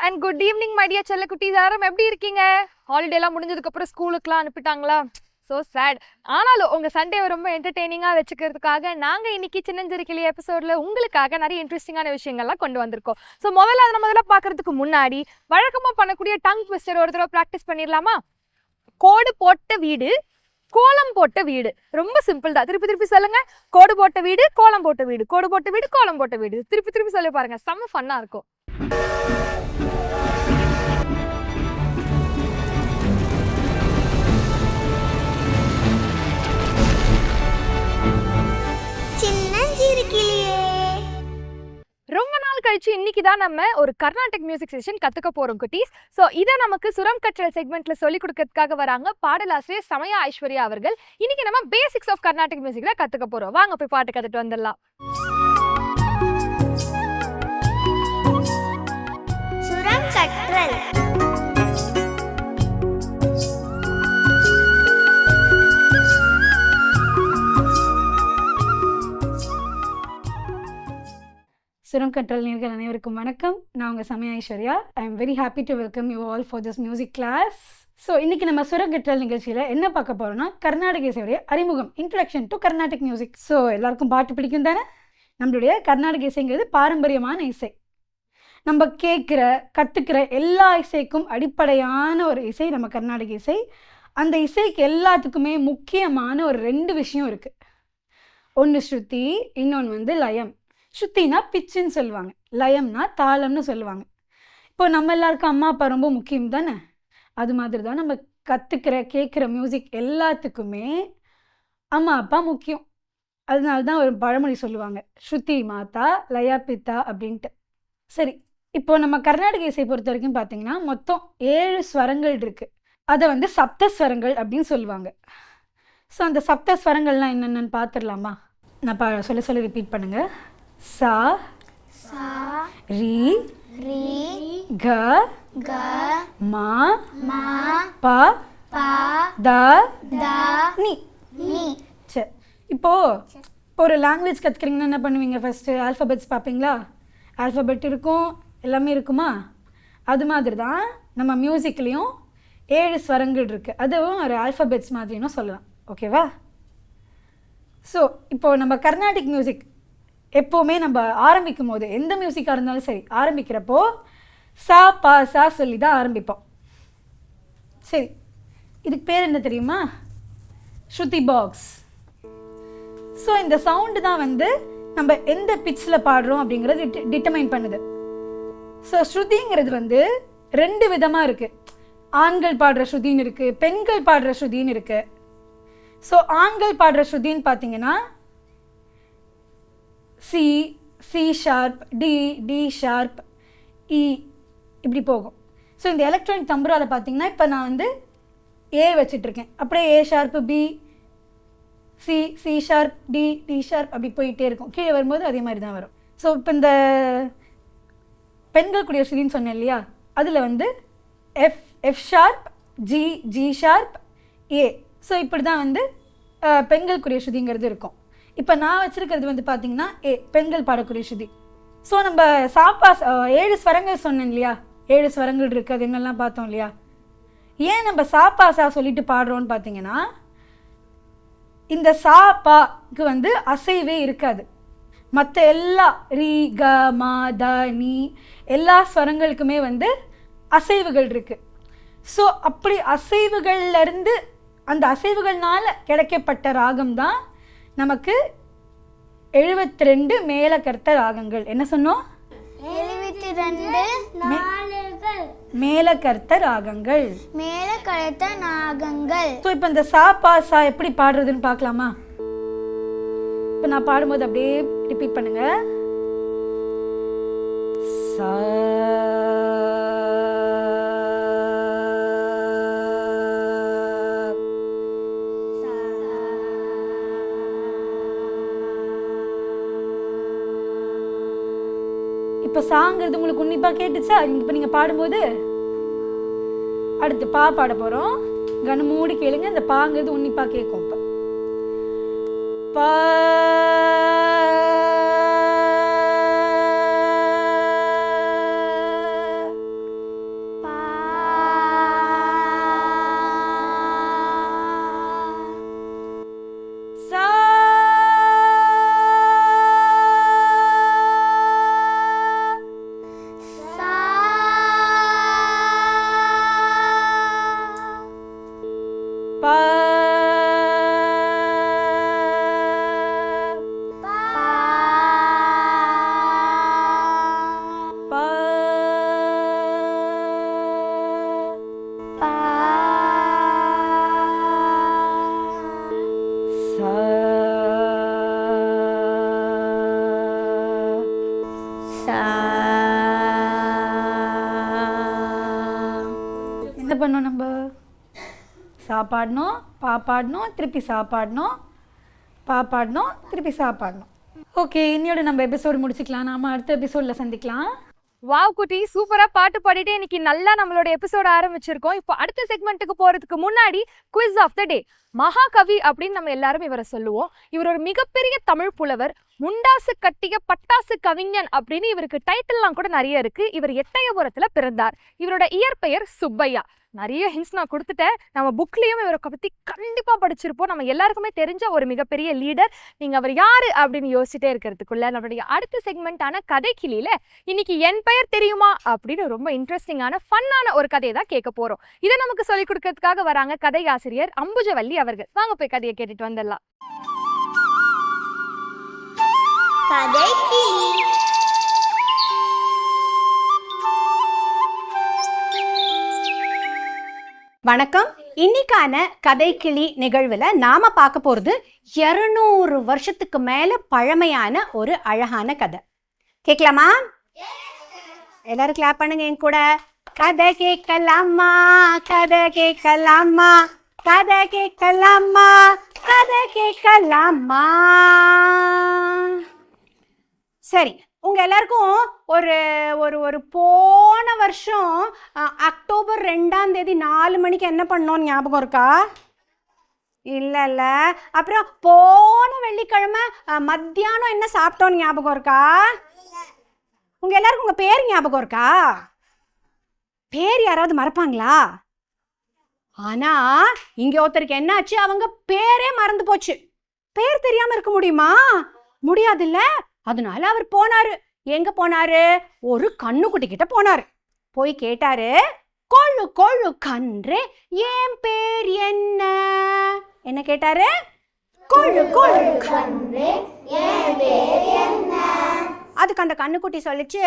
And good evening my dear செல்லக்குட்டீஸ். யாரும் எப்படி இருக்கீங்க? ஹாலிடேலாம் முடிஞ்சதுக்கப்புறம் ஸ்கூலுக்குலாம் அனுப்பிட்டாங்களா? So sad. ஆனாலும் உங்கள் சண்டேவை ரொம்ப என்டர்டெய்னிங்காக வச்சுக்கிறதுக்காக நாங்கள் இன்னைக்கு சின்னஞ்சிறு கிளி எபிசோடில் உங்களுக்காக நிறைய இன்ட்ரெஸ்டிங்கான விஷயங்கள்லாம் கொண்டு வந்திருக்கோம். ஸோ முதல்ல பார்க்கறதுக்கு முன்னாடி வழக்கமாக பண்ணக்கூடிய டங் ட்விஸ்டர் ஒரு தடவை ப்ராக்டிஸ் பண்ணிடலாமா? கோடு போட்ட வீடு, கோலம் போட்ட வீடு. ரொம்ப சிம்பிள் தான். திருப்பி திருப்பி சொல்லுங்க. கோடு போட்ட வீடு, கோலம் போட்ட வீடு, கோடு போட்ட வீடு, கோலம் போட்ட வீடு. திருப்பி திருப்பி சொல்லி பாருங்க. செம்ம ஃபன்னா இருக்கும். ரொம்ப நாள் கழிச்சு இன்னைக்கு தான் நம்ம ஒரு கர்நாடிக் மியூசிக் செஷன் கத்துக்க போறோம் குட்டீஸ். ஸோ இதை நமக்கு சுரம் கற்றல் செக்மெண்ட்ல சொல்லி கொடுக்கறதுக்காக வராங்க பாடலாசிரியர் சமயா ஐஸ்வர்யா அவர்கள். இன்னைக்கு நம்ம பேசிக்ஸ் ஆஃப் கர்நாடிக் மியூசிக் தான் கத்துக்க போறோம். வாங்க போய் பாட்டு கத்துட்டு வந்துடலாம். சுரம் கற்றல். சுரம் கற்றல் நேயர்கள் அனைவருக்கும் வணக்கம். நான் உங்கள் சமயா Aishwarya. I am very happy to welcome you all for this music class. So இன்றைக்கி நம்ம சுரம் கற்றல் நிகழ்ச்சியில் என்ன பார்க்க போகிறோம்னா கர்நாடக இசையுடைய அறிமுகம், introduction to Carnatic music. So எல்லாருக்கும் பாட்டு பிடிக்கும் தானே? நம்மளுடைய கர்நாடக இசைங்கிறது பாரம்பரியமான இசை. நம்ம கேட்குற கற்றுக்கிற எல்லா இசைக்கும் அடிப்படையான ஒரு இசை நம்ம கர்நாடக இசை. அந்த இசைக்கு எல்லாத்துக்குமே முக்கியமான ஒரு 2 விஷயம் இருக்குது. ஒன்று ஸ்ருதி, இன்னொன்று லயம். ஸ்ருத்தினா பிச்சுன்னு சொல்லுவாங்க, லயம்னா தாளம்னு சொல்லுவாங்க. இப்போ நம்ம எல்லாருக்கும் அம்மா அப்பா ரொம்ப முக்கியம் தானே? அது மாதிரி தான் நம்ம கற்றுக்கிற கேட்குற மியூசிக் எல்லாத்துக்குமே அம்மா அப்பா முக்கியம். அதனால தான் ஒரு பழமொழி சொல்லுவாங்க, ஸ்ருதி மாதா லயா பிதா அப்படின்ட்டு. சரி, இப்போ நம்ம கர்நாடக இசை பொறுத்த வரைக்கும் பார்த்தீங்கன்னா மொத்தம் 7 ஸ்வரங்கள் இருக்குது. அதை சப்தஸ்வரங்கள் அப்படின்னு சொல்லுவாங்க. ஸோ அந்த சப்தஸ்வரங்கள்லாம் என்னென்னு பார்த்துடலாமா? நான் சொல்ல ரிப்பீட் பண்ணுங்கள். சா, ரி, க, மா, ப, த, நீ. சரி, இப்போ ஒரு லாங்குவேஜ் கற்றுக்கிறீங்கன்னா என்ன பண்ணுவீங்க? ஃபஸ்ட்டு ஆல்ஃபபெட்ஸ் பார்ப்பீங்களா? ஆல்ஃபபெட் இருக்கும், எல்லாமே இருக்குமா? அது மாதிரி தான் நம்ம மியூசிக்லேயும் 7 ஸ்வரங்கள் இருக்குது. அதுவும் ஒரு ஆல்ஃபபெட்ஸ் மாதிரின்னு சொல்லலாம். ஓகேவா? ஸோ இப்போது நம்ம கர்நாடிக் மியூசிக் எப்போவுமே நம்ம ஆரம்பிக்கும் போது எந்த மியூசிக்காக இருந்தாலும் சரி, ஆரம்பிக்கிறப்போ சா பா சா சொல்லி தான் ஆரம்பிப்போம். சரி, இதுக்கு பேர் என்ன தெரியுமா? ஸ்ருதி பாக்ஸ். ஸோ இந்த சவுண்டு தான் நம்ம எந்த பிச்சில் பாடுறோம் அப்படிங்கிறது டிட்டர்மைன் பண்ணுது. ஸோ ஸ்ருதிங்கிறது 2 விதமாக இருக்குது. ஆண்கள் பாடுற ஸ்ருதின்னு இருக்குது, பெண்கள் பாடுற ஸ்ருதின்னு இருக்குது. ஸோ ஆண்கள் பாடுற ஸ்ருதின்னு பார்த்தீங்கன்னா C, C sharp, D, D sharp, E இப்படி போகும். ஸோ இந்த எலக்ட்ரானிக் தம்புராவில் பார்த்தீங்கன்னா இப்போ நான் ஏ வச்சிட்ருக்கேன், அப்படியே A sharp, B, C, C sharp, D, D sharp அப்படி போயிட்டே இருக்கும். கீழே வரும்போது அதே மாதிரி தான் வரும். ஸோ இப்போ இந்த பெண்கள் கூடிய ஸ்ருதின்னு சொன்னேன் இல்லையா? அதில் F, F sharp, G, G sharp, A. So இப்படி தான் பெண்களுக்குரிய ஸ்ருதிங்கிறது இருக்கும். இப்போ நான் வச்சுருக்கிறது பார்த்தீங்கன்னா ஏ, பெண்கள் பாடக்கூடிய ஸ்ருதி. ஸோ நம்ம சாப்பா 7 ஸ்வரங்கள் சொன்னேன் இல்லையா? 7 ஸ்வரங்கள் இருக்குது, அது என்னெல்லாம் பார்த்தோம் இல்லையா? ஏன் நம்ம சாப்பா சா சொல்லிட்டு பாடுறோன்னு பார்த்தீங்கன்னா இந்த சா பாக்கு அசைவே இருக்காது. மற்ற எல்லா ரி, க, மா, த, நீ எல்லா ஸ்வரங்களுக்குமே அசைவுகள் இருக்குது. ஸோ அப்படி அசைவுகள்லேருந்து அந்த அசைவுகள்னால கிடைக்கப்பட்ட ராகம் தான் நமக்கு 72 மேலகர்த்த ராகங்கள். என்ன சொன்னோம்? 72 மேலகர்த்த ராகங்கள். மேலகர்த்த ராகங்கள். ஸோ இப்போ இந்த சா பா சா எப்படி பாடுறதுன்னு பார்க்கலாமா? இப்போ நான் பாடும்போது அப்படியே ரிப்பீட் பண்ணுங்க. சா, இப்போ சாங்கிறது உங்களுக்கு உன்னிப்பாக கேட்டுச்சா? இப்போ நீங்கள் பாடும்போது அடுத்து பா பாட போகிறோம். கண்ணு மூடி கேளுங்க. இந்த பாங்கிறது உன்னிப்பாக கேட்கும். இப்போ பா சா. என்ன பண்ணோம் நம்ம? சாப்பாடணும், பாப்பாடணும், திருப்பி சாப்பாடணும், பாப்பாடணும், திருப்பி சாப்பாடணும். ஓகே, இன்னையோட நம்ம எபிசோடு முடிச்சுக்கலாம். நாம அடுத்த எபிசோடில் சந்திக்கலாம். வாவ் குட்டி, சூப்பரா பாட்டு பாடிட்டு இன்னைக்கு நல்லா நம்மளோட எபிசோட ஆரம்பிச்சிருக்கோம். இப்போ அடுத்த செக்மெண்ட்டுக்கு போறதுக்கு முன்னாடி குவிஸ் ஆஃப் த டே. மகாகவி அப்படின்னு நம்ம எல்லாரும் இவரை சொல்லுவோம். இவர் ஒரு மிகப்பெரிய தமிழ் புலவர், முண்டாசு கட்டிய பட்டாசு கவிஞன் அப்படின்னு இவருக்கு டைட்டில்லாம் கூட நிறைய இருக்கு. இவர் எட்டயபுரத்துல பிறந்தார். இவரோட இயற்பெயர் சுப்பையா. நிறைய ஹிண்ட்ஸ் நான் கொடுத்துட்டேன். நம்ம புக்லேயும் இவரை பற்றி கண்டிப்பாக படிச்சிருப்போம். நம்ம எல்லாருக்குமே தெரிஞ்ச ஒரு மிகப்பெரிய லீடர். நீங்கள் அவர் யார் அப்படின்னு யோசிச்சுட்டே இருக்கிறதுக்குள்ள நம்மளுடைய அடுத்த செக்மெண்ட்டான கதைக்கிளியில் இன்னைக்கு என் பெயர் தெரியுமா அப்படின்னு ரொம்ப இன்ட்ரெஸ்டிங்கான ஃபன்னான ஒரு கதையை தான் கேட்க போகிறோம். இதை நமக்கு சொல்லிக் கொடுக்கறதுக்காக வராங்க கதை ஆசிரியர் அம்புஜவல்லி அவர்கள். வாங்க போய் கதையை கேட்டுட்டு வந்துடலாம். கதைக்கிளி. வணக்கம். இன்னைக்கான கதைக்கிளி நிகழ்வில் நாம பார்க்க போகிறது 200 வருஷத்துக்கு மேலே பழமையான ஒரு அழகான கதை. கேட்கலாமா? எல்லாரும் கிளாப் பண்ணுங்க என் கூட. கதை கேட்கலாமா, கதை கேட்கலாமா, கதை கேட்கலாமா, கதை கேட்கலாமா. சரி, உங்க எல்லாருக்கும் ஒரு ஒரு ஒரு போன வருஷம் அக்டோபர் 2ஆம் தேதி 4 மணிக்கு என்ன பண்ணோன்னு ஞாபகம் இருக்கா? இல்லைல்ல. அப்புறம் போன வெள்ளிக்கிழமை மத்தியானம் என்ன சாப்பிட்டோன்னு ஞாபகம் இருக்கா? உங்க எல்லாருக்கும் உங்க பேர் ஞாபகம் இருக்கா? பேர் யாராவது மறப்பாங்களா? ஆனா இங்க ஒருத்தருக்கு என்னாச்சு, அவங்க பேரே மறந்து போச்சு. பேர் தெரியாம இருக்க முடியுமா? முடியாதுல்ல. அதனால அவர் போனாரு. எங்க போனாரு? ஒரு கண்ணுக்குட்டி கிட்ட போனாரு. போய் கேட்டாரு, கொழு கொழு கன்றே என் பேர் என்ன? என்ன கேட்டாரு? கொழு கொழு கன்றே என் பேர் என்ன? அதுக்கு அந்த கண்ணுக்குட்டி சொல்லிச்சு,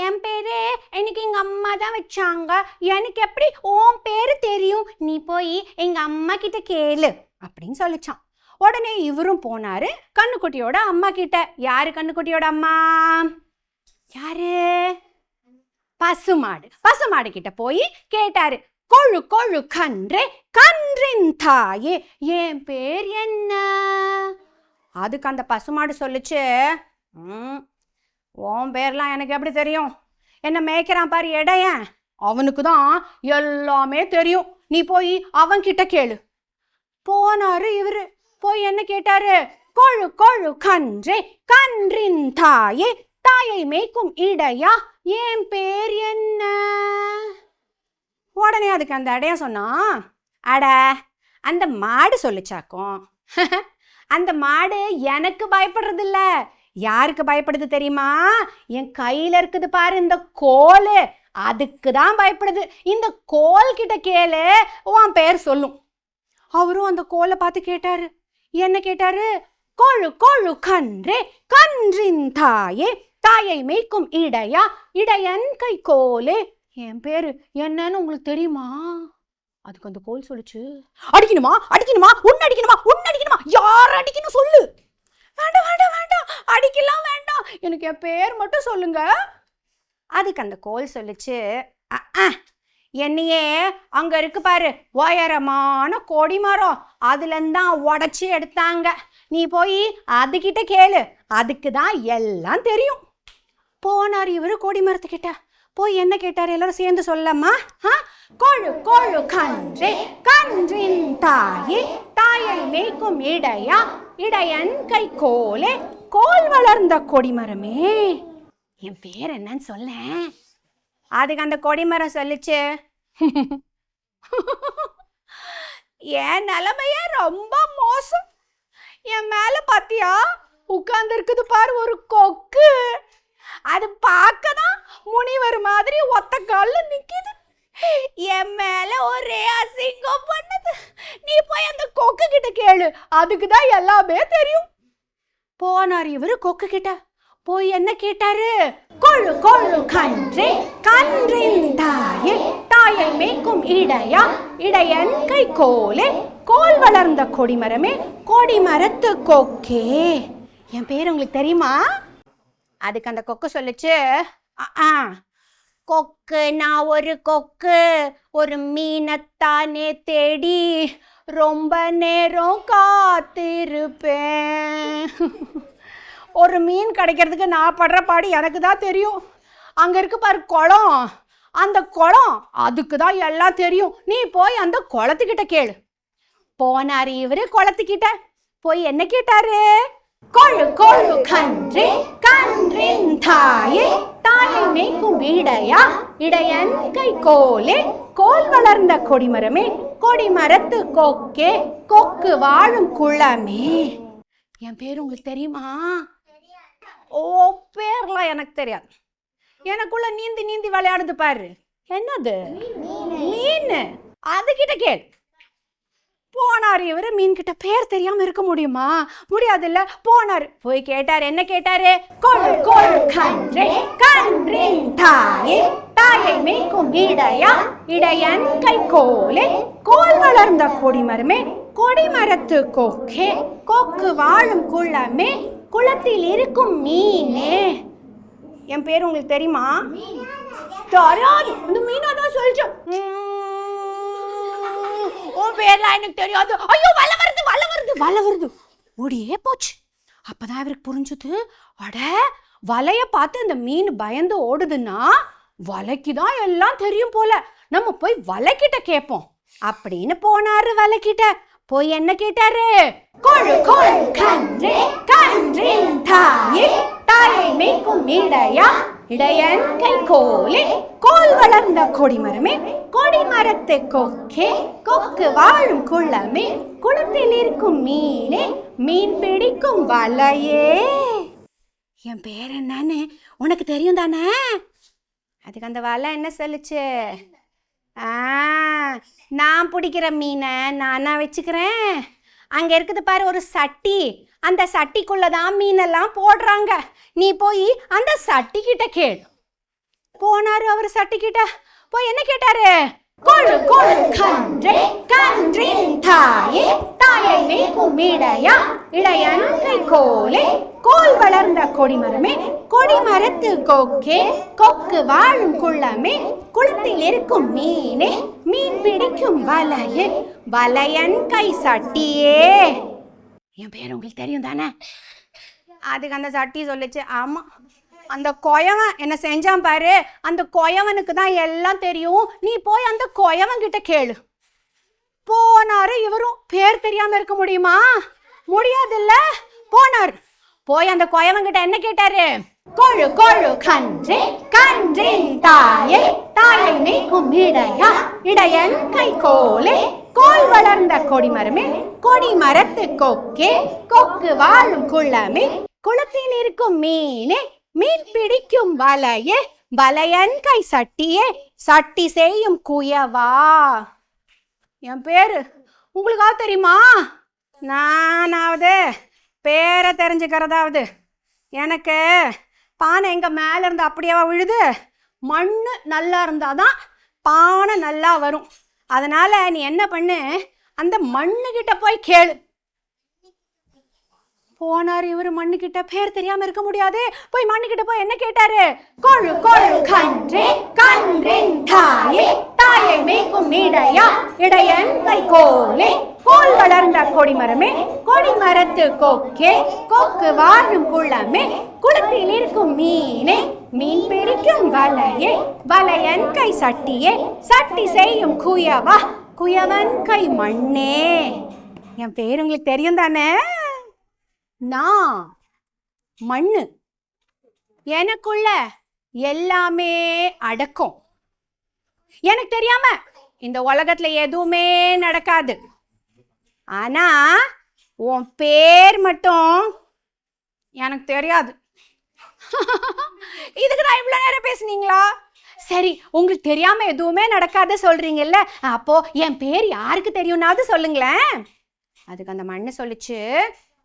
என் பேரு எனக்கு எங்க அம்மா தான் வச்சாங்க, எனக்கு எப்படி உன் பேரு தெரியும்? நீ போய் எங்க அம்மா கிட்ட கேளு அப்படின்னு சொல்லிச்சான். உடனே இவரும் போனாரு கண்ணுக்குட்டியோட அம்மா கிட்ட. யாரு கண்ணுக்குட்டியோட அம்மா? யாரு? பசுமாடு. பசுமாடு கிட்ட போய் கேட்டாரு, கொழு கொழு கன்றே கன்றின் தாயே என் பேர் என்ன? அதுக்கு அந்த பசுமாடு சொல்லிச்சு, உன் பேர்லாம் எனக்கு எப்படி தெரியும்? என்ன மேய்க்கிறான் பாரு இடையன், அவனுக்கு தான் எல்லாமே தெரியும், நீ போய் அவன்கிட்ட கேளு. போனாரு இவரு. போய் என்ன கேட்டாரு? கொழு கொழு கன்றே கன்றின் தாயே தாயை மேய்க்கும் இடையா என் பேர் என்ன? உடனே அதுக்கு அந்த இடையா சொன்னா, அட அந்த மாடு சொல்லிச்சாக்கும். அந்த மாடு எனக்கு பயப்படுறது இல்ல, யாருக்கு பயப்படுது தெரியுமா? என் கையில இருக்குது பாரு இந்த கோல், அதுக்கு தான் பயப்படுது. இந்த கோல் கிட்ட கேளு, உன் பேர் சொல்லும். அவரும் அந்த கோலை பார்த்து கேட்டாரு. என்ன கேட்டாரு? கொழு கொழு கன்றே கன்றின் தாயே தாயை மேய்க்கும் இடையா இடையன் கை கோலே என் பேரு என்னன்னு உங்களுக்கு தெரியுமா? அதுக்கு அந்த கோல் சொல்லுச்சு, அடிக்கணுமா அடிக்கணுமா, உன்ன அடிக்கணுமா உன்ன அடிக்கணுமா, யார் அடிக்கணும் சொல்லு. வேண்டாம் வேண்டாம் வேண்டாம், அடிக்கலாம் வேண்டாம், எனக்கு என் பேர் மட்டும் சொல்லுங்க. அதுக்கு அந்த கோல் சொல்லுச்சு, என்னையே அங்க இருக்கு பாரு உயரமான கொடி மரம், அதுலந்தான் உடச்சி எடுத்தாங்க, நீ போய் அதுகிட்ட கேளு, அதுக்கு தான் எல்லாம் தெரியும். போனார் இவரு கொடி மரத்துக்கிட்ட. போய் என்ன கேட்டார்? எல்லாரும் சேர்ந்து சொல்லம்மா. கொழு கொழு கன்றே கன்றின் தாயே தாயை மேய்க்கும் இடையா இடையன் கை கோலே கோல் வளர்ந்த கொடிமரமே என் பேர் என்னன்னு சொல்ல. அதுக்கு அந்த கொடிமரம் சொல்லிச்சு, என் நிலைமைய ரொம்ப மோசம், என் மேல பாத்தியா உட்கார்ந்து இருக்குது பாரு ஒரு கொக்கு, அது பார்க்கதான் முனிவர் மாதிரி ஒத்த கால்ல நிக்குது, என் மேல ஒரே அசிங்கம் பண்ணுது, நீ போய் அந்த கொக்கு கிட்ட கேளு, அதுக்கு தான் எல்லாமே தெரியும். போனார் இவரு கொக்கு கிட்ட. போய் என்ன கேட்டாரு? கொழு கொழு கன்றே கன்றின் தாயே தாயை மேய்க்கும் இடையா இடையன் கை கோலே கோல் வளர்ந்த கொடிமரமே கொடிமரத்து கொக்கே என் பேர் உங்களுக்கு தெரியுமா? அதுக்கு அந்த கொக்கு சொல்லுச்சு, கொக்கு நான் ஒரு கொக்கு, ஒரு மீனைத்தானே தேடி ரொம்ப நேரம் காத்திருப்பேன். ஒரு மீன் கிடைக்கிறதுக்கு நான் படுற பாடு எனக்கு தான் தெரியும். அங்கே இருக்கு பாரு குளம், அந்த குளம் அதுக்கு தான் எல்லாம் தெரியும். நீ போய் அந்த குளத்துக்கிட்ட கேளு. போனாரு இவரு குளத்துக்கிட்ட. போய் என்ன கேட்டாரு? கொழு கொழு கன்றே கன்றின் தாயே, தாயை மேய்க்கும் இடையா, இடையன் கை கோலே, கோல் வளர்ந்த கொடிமரமே, கொடிமரத்து கொக்கே, கொக்கு வாழும் குளமே. என் பேர் உங்களுக்கு தெரியுமா? ஓ, பேர்லாம் எனக்கு தெரியாது. எனக்குள்ள நீந்தி நீந்தி விளையாடுது பாரு. என்னது? மீன். அதுகிட்ட கேள். போனார் இவரு. மீன் கிட்ட பேர் தெரியாம இருக்க முடியுமா? முடியாதுல்ல. போனார், போய் கேட்டாரு. என்ன கேட்டாரு? கொழு கொழு கன்றே கன்றின் தாயே, தாயை மேய்க்கும் இடையா, இடையன் கை கோலே, கோல் வளர்ந்த கொடிமரமே, கொடிமரத்து கொக்கே, கொக்கு வாழும் குளமே, குளத்தில் இருக்கும் மீனே. என் பேர் உங்களுக்கு தெரியுமா? தெரியாது. இந்த மீனா தான் சொல்லிச்சு. உன் பேர்லாம் எனக்கு தெரியாது. ஐயோ, வலை வருது வலை வருது வலை வருது. ஓடியே போச்சு. அப்பதான் இவருக்கு புரிஞ்சுது, அட வலைய பார்த்து அந்த மீன் பயந்து ஓடுதுன்னா வலைக்கு தான் எல்லாம் தெரியும் போல, நம்ம போய் வலைக்கிட்ட கேட்போம் அப்படின்னு போனாரு. வலைக்கிட்ட போய் என்ன கேட்டாரு? கொழு கொழு கன்றே கன்றின் தாயே, தாயை மேய்க்கும் இடையா, இடையன் கை கோலே, கோல் வளர்ந்த கொடிமரமே, கொடிமரத்து கொக்கே, கொக்கு வாழும் குளமே, குளத்தில் இருக்கும் மீனே, மீன் பிடிக்கும் வலையே. என் பேர் என்னன்னு உனக்கு தெரியும் தானே? அதுக்கு அந்த வலை என்ன சொல்லுச்சு? நான் பிடிக்கிற மீனை நானா வச்சுக்கிறேன். அங்கே இருக்குது பாரு ஒரு சட்டி, அந்த சட்டிக்குள்ளதான் மீனெல்லாம் போடுறாங்க. நீ போய் அந்த சட்டி கிட்ட கேளு. போனாரு அவர் சட்டி கிட்ட. போய் என்ன கேட்டாரு? கொழு கொழு கன்றே கன்றின் தாயே, தாயை மேய்க்கும் இடையா, இடையன் கை கோலே, கோல் வளர்ந்த கொடிமரமே, கொடிமரத்து கொக்கே, கொக்கு வாழும் குளமே, குளத்தில் இருக்கும் மீனே, மீன் பிடிக்கும் வலையே, வலையன் கை சட்டியே. என் பேர் உங்களுக்கு தெரியும் தானே? அதுக்கு அந்த சட்டி சொல்லுச்சு, ஆமா, அந்த கொயவன் என்ன செஞ்சான் பாரு, அந்த கொயவனுக்கு தான் எல்லாம் தெரியும். நீ போய் அந்த கொயவன் கிட்ட கேளு. போனாரு இவரும். பேர் தெரியாம இருக்க முடியுமா? முடியாதுல்ல. போனாரு. போய் அந்த கொயவன் கிட்ட என்ன கேட்டாரு? கொழு கொழு கன்றே கன்றின் தாயே, தாயை மேய்க்கும் இடையா, இடையன் கை கோலே, கோல் வளர்ந்த கொடிமரமே, கொடிமரத்து கொக்கே, கொக்கு வாழும் குளமே, குளத்தில் இருக்கும் மீனே, மீன் பிடிக்கும் வலையே, வலையன் கை சட்டியே, சட்டி செய்யும் குயவா. என் பேரு உங்களுக்காக தெரியுமா? நானாவது பேரை தெரிஞ்சுக்கிறதாவது. எனக்கு பானை எங்க மேல இருந்து அப்படியேவா விழுது? மண்ணு நல்லா இருந்தாதான் பானை நல்லா வரும். அதனால நீ என்ன பண்ணு, அந்த மண்ணு கிட்ட போய் கேளு. போனாரு இவரு மண்ணுக்கிட்ட. பேர் தெரியாம இருக்க முடியாது. போய் மண்ணுக்கிட்ட போய் என்ன கேட்டாரு? கொழு கொழு கன்றே கன்றின் தாயே, தாயை மேய்க்கும் இடையா, இடையன் கை கோலே, கோல் வளர்ந்த கொடிமரமே, கொடிமரத்து கொக்கே, கொக்கு வாழும் குளமே, குளத்தில் இருக்கும் மீனே, மீன் பிடிக்கும் வலையே, வலையன் கை சட்டியே, சட்டி செய்யும் குயவா, குயவன் கை மண்ணே. என் பேர் உங்களுக்கு தெரியும் தானே? நான் மண்ணு. எனக்குள்ள எல்லாமே அடக்கும். எனக்கு தெரியாம இந்த உலகத்துல எதுவுமே நடக்காது. ஆனா உன் பேர் மட்டும் எனக்கு தெரியாது. இதுக்கு நான் இவ்வளவு நேரம் பேசுனீங்களா? சரி, உங்களுக்கு தெரியாம எதுவுமே நடக்காது சொல்றீங்கல்ல, அப்போ என் பேர் யாருக்கு தெரியும்னாவது சொல்லுங்களேன். அதுக்கு அந்த மண்ணு சொல்லுச்சு,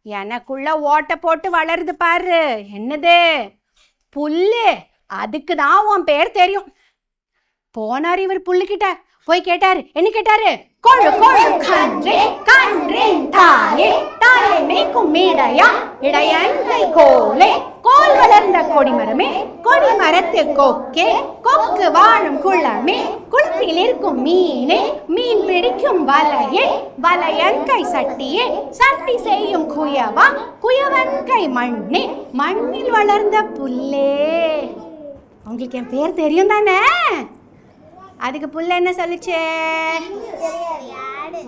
எனக்குள்ள ஓட்டை போட்டு வளருது பாரு, என்னது? புல்லு. அதுக்கு தான் உன் பேர் தெரியும். போனாரு இவர் புல்லுக்கிட்ட. போய் கேட்டாரு. என்ன கேட்டாரு? கொழு கொழு கன்றே கன்றின் தாயே, தாயை மேய்க்கும் இடையா, இடையன் கை கோலே, கோல் வளர்ந்த வளர்ந்த கொடிமரமே கொடிமரத்து கொக்கே கொக்கு வாழும் குளமே குளத்தில் இருக்கும் மீனே மீன் பிடிக்கும் வலையே வலையன் கை சட்டியே சட்டி செய்யும் குயவா குயவன் கை மண்ணே மண்ணில் வளர்ந்த புல்லே. உங்களுக்கு என் பேர் தெரியும் தானே? அதுக்கு புல்ல என்ன சொல்லுச்சே?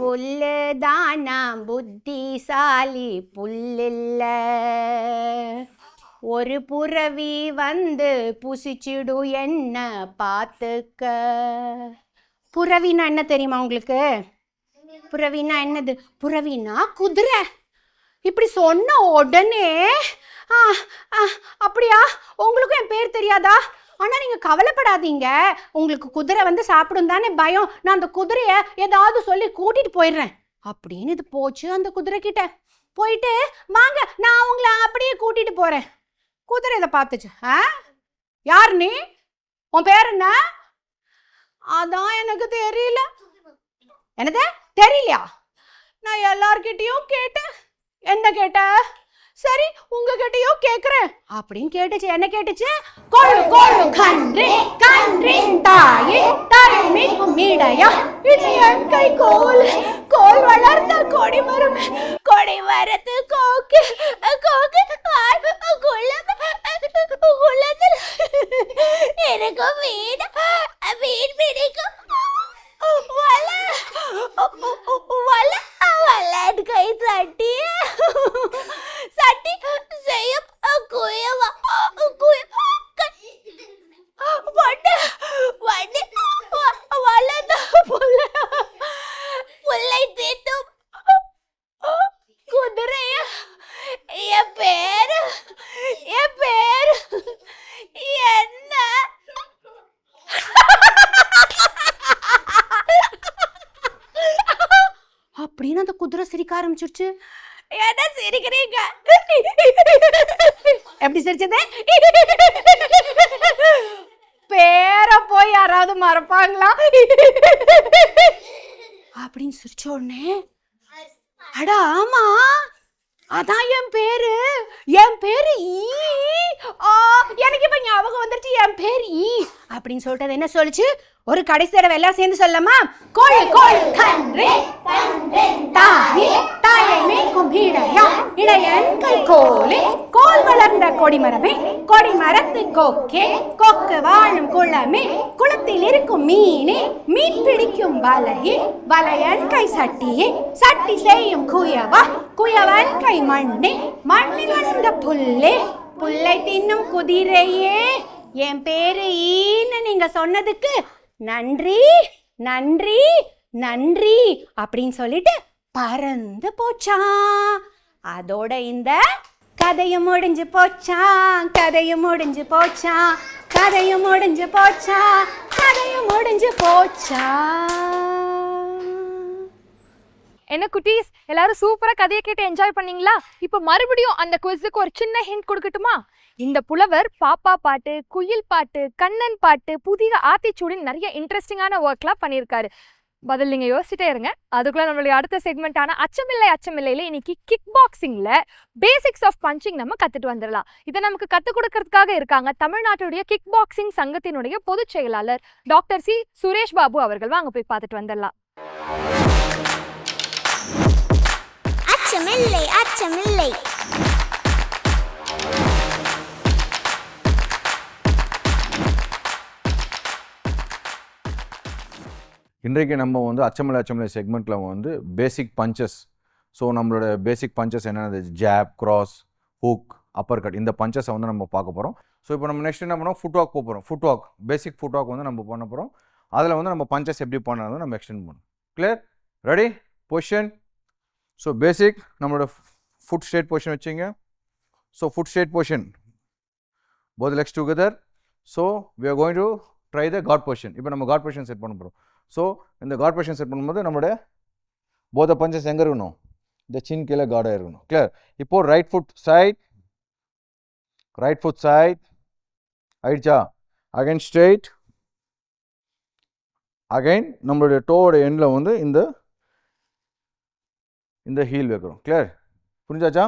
புல்லு தானா புத்திசாலி புல்லில்ல, ஒரு புறவி வந்து புசிச்சிடு என்ன பார்த்துக்க. புறவின்னா என்ன தெரியுமா உங்களுக்கு? புறவின்னா என்னது? புறவின்னா குதிரை. இப்படி சொன்ன உடனே அப்படியா, உங்களுக்கும் என் பேர் தெரியாதா? ஆனால் நீங்கள் கவலைப்படாதீங்க, உங்களுக்கு குதிரை வந்து சாப்பிடும் தானே பயம், நான் அந்த குதிரையை ஏதாவது சொல்லி கூட்டிகிட்டு போயிடுறேன் அப்படின்னு இது போச்சு. அந்த குதிரை கிட்ட போயிட்டு வாங்க நான் உங்களை அப்படியே கூட்டிகிட்டு போகிறேன். குதிரை இதை பார்த்துச்சு. யார் நீ? உன் பேர் என்ன? அதான் எனக்கு தெரியல. என்னது தெரியலையா? நான் எல்லார்கிட்டையும் கேட்டேன். என்ன கேட்ட? சரி உங்ககிட்டயும் கேக்குறேன் அப்படின்னு கேட்டுச்சு. என்ன கேட்டுச்சு? கொழு கொழு கன்றே கன்றின் தாயே தாய்மைக்கும் இடையா இடையன் கை கோல் கோல் வளர்ந்த கொடிமரம் கொடி வரத்து கோக்கு கோக்கு குளத்தில் எனக்கும் வீடு வீடு பிடிக்கும் வளன் கை சட்டி சட்டி செய்யும் குயவா வளர்ந்த புல்லை தீட்டும் குதிரைய. என் பேரு என்ன? அப்படின்னு அந்த குதிரை சிரிக்க ஆரம்பிச்சிருச்சு. என்ன சிரிக்கிறீங்க? எப்படி சிரிச்சது? பேரை போய் யாராவது மறப்பாங்களா அப்படின்னு சிரிச்ச உடனே, அடா ஆமா அதான் என் பேரு ஈ. எனக்கு இப்ப ஞாபகம் வந்துருச்சு, என் பேரு ஈ அப்படின்னு சொல்லிட்டு என்ன சொல்லுச்சு? ஒரு கடைசி தடவை எல்லாம் சேர்ந்து சொல்லலாமா? கோழி கோழி கன்றே தாயே தாய்மைக்கும் இடையா இடையன் கை கோலே கோல் வளர்ந்த கொடிமரமே கொடிமரத்து கொக்கே கொக்கு வாழும் குளமே குளத்தில் இருக்கும் மீனே மீன் பிடிக்கும் வலையே வலையன் கை சட்டியே சட்டி செய்யும் குயவா குயவன் கை மண்ணே மண்ணில் வளர்ந்த புல்லே புல்லை தின்னும் குதிரையே. என் பேரு ஈன்னு நீங்க சொன்னதுக்கு நன்றி நன்றி நன்றி அப்படின்னு சொல்லிட்டு பறந்து போச்சான். அதோட இந்த கதையும் முடிஞ்சு போச்சான். கதையும் முடிஞ்சு போச்சான். கதையும் முடிஞ்சு போச்சான். கதையும் முடிஞ்சு போச்சான். என்ன குட்டீஸ், எல்லாரும் சூப்பரா கதையை கேட்டு என்ஜாய் பண்ணீங்களா? இப்போ மறுபடியும் அந்த குவிஸுக்கு ஒரு சின்ன ஹிண்ட் கொடுக்கட்டுமா? இந்த புலவர் பாப்பா பாட்டு, குயில் பாட்டு, கண்ணன் பாட்டு, புதிய ஆத்திச்சூடின்னு நிறைய இன்ட்ரெஸ்டிங்கான ஒர்க்லாம் பண்ணியிருக்காரு. பதில் நீங்கள் யோசிச்சுட்டே இருங்க. அதுக்குள்ள நம்மளுடைய அடுத்த செக்மெண்ட்டான அச்சமில்லை அச்சமில்லையில் இன்னைக்கு கிக் பாக்ஸிங்கில் பேசிக்ஸ் ஆஃப் பஞ்சிங் நம்ம கற்றுட்டு வந்துடலாம். இதை நமக்கு கற்றுக் கொடுக்கறதுக்காக இருக்காங்க தமிழ்நாட்டுடைய கிக் பாக்ஸிங் சங்கத்தினுடைய பொதுச் செயலாளர் டாக்டர் சி சுரேஷ் பாபு அவர்கள். வாங்க போய் பார்த்துட்டு வந்துடலாம். அச்சமில்லை அச்சமில்லை. இன்றைக்கு நம்ம வந்து அச்சமில்லை செக்மெண்ட்டில் வந்து பேசிக் பஞ்சஸ். ஸோ நம்மளோட பேசிக் பஞ்சஸ் என்னென்ன? Jab, cross, hook, upper cut, இந்த பஞ்சஸை வந்து நம்ம பார்க்க போகிறோம். ஸோ இப்போ நம்ம நெக்ஸ்ட் என்ன பண்ணோம்? ஃபுட் வாக் போக போகிறோம். ஃபுட் வாக், பேசிக் ஃபுட் வாக் வந்து நம்ம பண்ண போகிறோம். அதில் வந்து நம்ம பஞ்சஸ் எப்படி பண்ணணும் நம்ம எக்ஸ்டெண்ட் பண்ணணும். Clear? Ready? Position. So basic நம்மளோட ஃபுட் ஸ்ட்ரெயிட் பொசிஷன் வச்சுங்க. So food straight position, both legs together. So we are going to try the guard position. இப்போ நம்ம guard position செட் பண்ண போகிறோம். ஸோ இந்த guard position செட் பண்ணும்போது நம்மளோட both the punches எங்கே இருக்கணும்? இந்த சின் கீழே கார்டாக இருக்கணும். கிளியர்? இப்போ ரைட் ஃபுட் சைட் ஆயிடுச்சா? Again straight. அகைன் நம்மளுடைய டோவோட எண்டில் வந்து இந்த ஹீல் வைக்கிறோம். கிளியர்? புரிஞ்சாச்சா?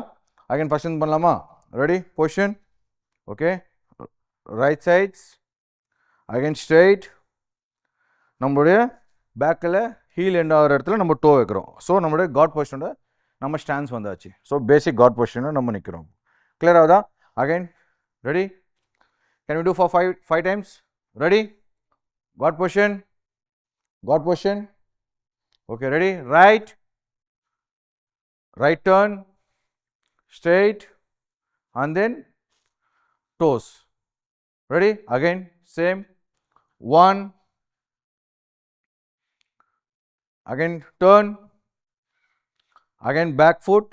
அகைன் ஃபர்ஸ்ட் பண்ணலாமா? Ready? Position okay right sides again straight. நம்மளுடைய பேக்கில் ஹீல் எண்ட் ஆகிற இடத்துல நம்ம டோ வைக்கிறோம். ஸோ நம்மளுடைய காட் பொசிஷனோட நம்ம ஸ்டாண்ட்ஸ் வந்தாச்சு. ஸோ பேசிக் காட் பொசிஷனில் நம்ம நிற்கிறோம். கிளியர் ஆகுதா? Again ready? Can we do for five times? Ready? Guard position, guard position. Okay ready? Right, right turn, straight, and then toes. Ready? Again same. 1, again turn, again back foot,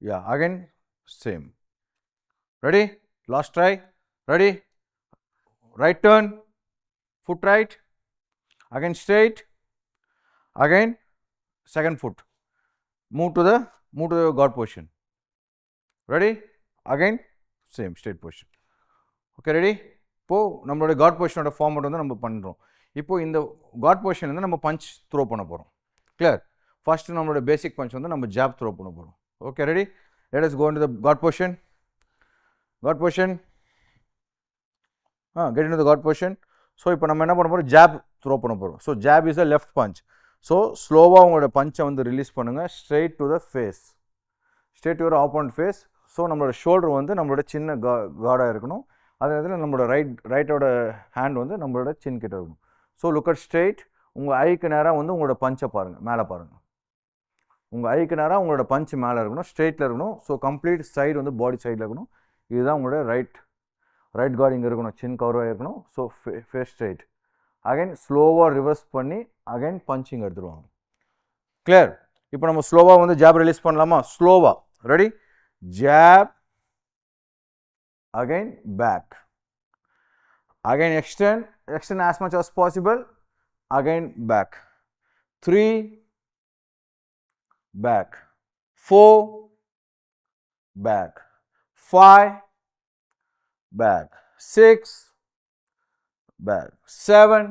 yeah, again same. Ready? Last try. Ready? Right turn, foot right, again straight, again second foot, move to the God position. Ready? Again same straight position. Okay, ready? இப்போ நம்மளோட God பொசிஷனோட format வந்து நம்ம பண்ணுறோம். இப்போ இந்த God position வந்து நம்ம punch throw பண்ண போகிறோம். கிளியர்? ஃபர்ஸ்ட் நம்மளோட பேசிக் பஞ்ச் வந்து நம்ம ஜாப் த்ரோ பண்ண போகிறோம். Okay ready? Let us go into the guard position. Guard position, get into the guard position. So இப்போ நம்ம என்ன பண்ண போகிறோம்? ஜாப் த்ரோ பண்ண போகிறோம். So jab is a left punch. So ஸ்லோவாக உங்களோட பஞ்சை வந்து ரிலீஸ் பண்ணுங்கள். Straight to the face, straight to your opponent face. So நம்மளோட ஷோல்டர் வந்து நம்மளோட சின்ன கார்டாக இருக்கணும். அதே நேரத்தில் நம்மளோட ரைட்டோட ஹேண்ட் வந்து நம்மளோட சின் கிட்ட இருக்கணும். So look at straight. உங்கள் ஐக்கு நேராக வந்து உங்களோட பஞ்சை பாருங்கள், மேலே பாருங்கள். உங்கள் ஐக்கு நேராக உங்களோட பஞ்ச் மேலே இருக்கணும், ஸ்ட்ரெயிட்டில் இருக்கணும். ஸோ கம்ப்ளீட் சைடு வந்து பாடி சைடில் இருக்கணும். இதுதான் உங்களோட ரைட் கார்டு இங்கே இருக்கணும், சின் கவராக இருக்கணும். So face straight. அகைன் ஸ்லோவாக ரிவர்ஸ் பண்ணி அகைன் பஞ்சிங் எடுத்துருவாங்க. கிளியர்? இப்போ நம்ம ஸ்லோவாக வந்து ஜாப் ரிலீஸ் பண்ணலாமா? ஸ்லோவாக. Ready? Jab, again back, again extend as much as possible, again back, 3 back, 4 back, 5 back, 6 back, 7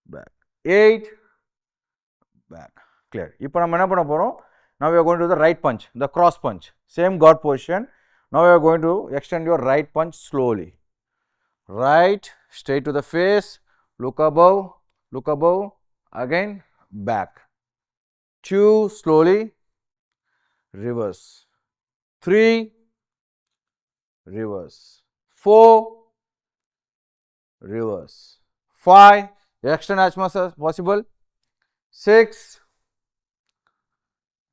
back, 8 back. Clear? இப்போ நம்ம என்ன பண்ண போகிறோம்? Now we are going to the right punch, the cross punch, same God position. Now we are going to extend your right punch slowly. Right, straight to the face, look above, again back. 2, slowly, reverse. 3, reverse. 4, reverse. 5, extend as much as possible. 6,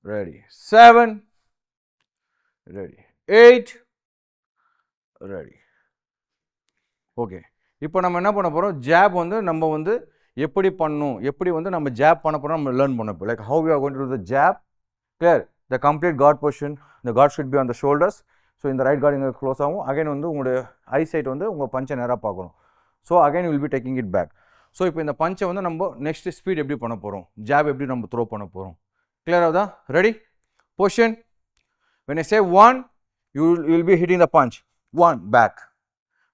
ready. 7, ready. 8, ready. Okay, இப்போ நம்ம என்ன பண்ண போகிறோம்? Job வந்து நம்ம வந்து எப்படி பண்ணணும், எப்படி வந்து நம்ம ஜாப் பண்ண போகிறோம் நம்ம லேர்ன் பண்ண போகிறோம். Like how we are going to do the jab. Clear? The complete guard position, the guard should be on the shoulders. So இந்த ரைட் கார்டு இங்கே க்ளோஸ் ஆகும். அகைன் வந்து உங்களுடைய ஐ சைட் வந்து உங்கள் பஞ்சை நேராக பார்க்கணும். So again will be taking it back. So இப்போ இந்த பஞ்சை வந்து நம்ம நெக்ஸ்ட் ஸ்பீட் எப்படி பண்ண போகிறோம், ஜாப் எப்படி நம்ம த்ரோ பண்ண போகிறோம். கிளியர் ஆகுதா? Ready? Position. when I say 1, you will be hitting the punch. 1 back.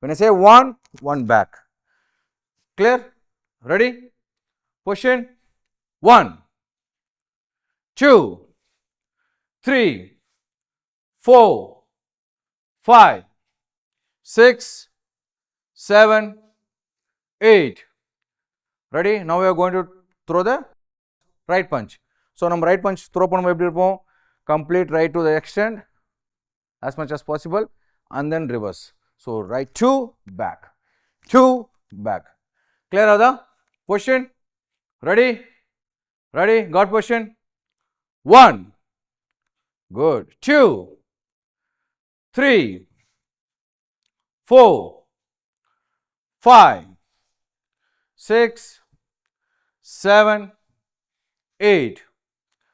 When I say 1 back. Clear? Ready? Position. 1, 2, 3, 4, 5, 6, 7, 8. Ready? Now we are going to throw the right punch. So நம்ம right punch throw பண்ணும்போது எப்படி இருப்போம்? Complete right to the extend as much as possible and then reverse. So right 2 back, 2 back. Clear ஆகுதா? Position. Ready? Ready? Got position? 1, good. 2, 3, 4, 5, 6, 7, 8.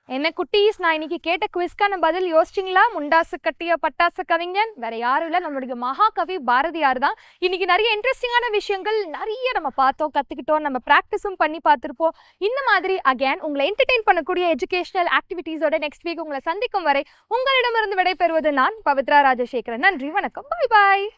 என்ன குட்டீஸ், நான் இன்னைக்கு கேட்ட குவிஸ்க்கான பதில் யோசிச்சிங்களா? முண்டாசு கட்டிய பட்டாசு கவிஞன் வேற யாரும் இல்லை, நம்மளுடைய மகாகவி பாரதியார் தான். இன்னைக்கு நிறைய இன்ட்ரெஸ்டிங்கான விஷயங்கள் நிறைய நம்ம பார்த்தோம், கற்றுக்கிட்டோம், நம்ம ப்ராக்டிஸும் பண்ணி பார்த்துருப்போம். இந்த மாதிரி அகேன் உங்களை என்டர்டெயின் பண்ணக்கூடிய எஜுகேஷனல் ஆக்டிவிட்டீஸோட நெக்ஸ்ட் வீக் உங்களை சந்திக்கும் வரை உங்களிடமிருந்து விடைபெறுவது நான் பவித்ரா ராஜசேகரன். நன்றி, வணக்கம், பாய் பாய்.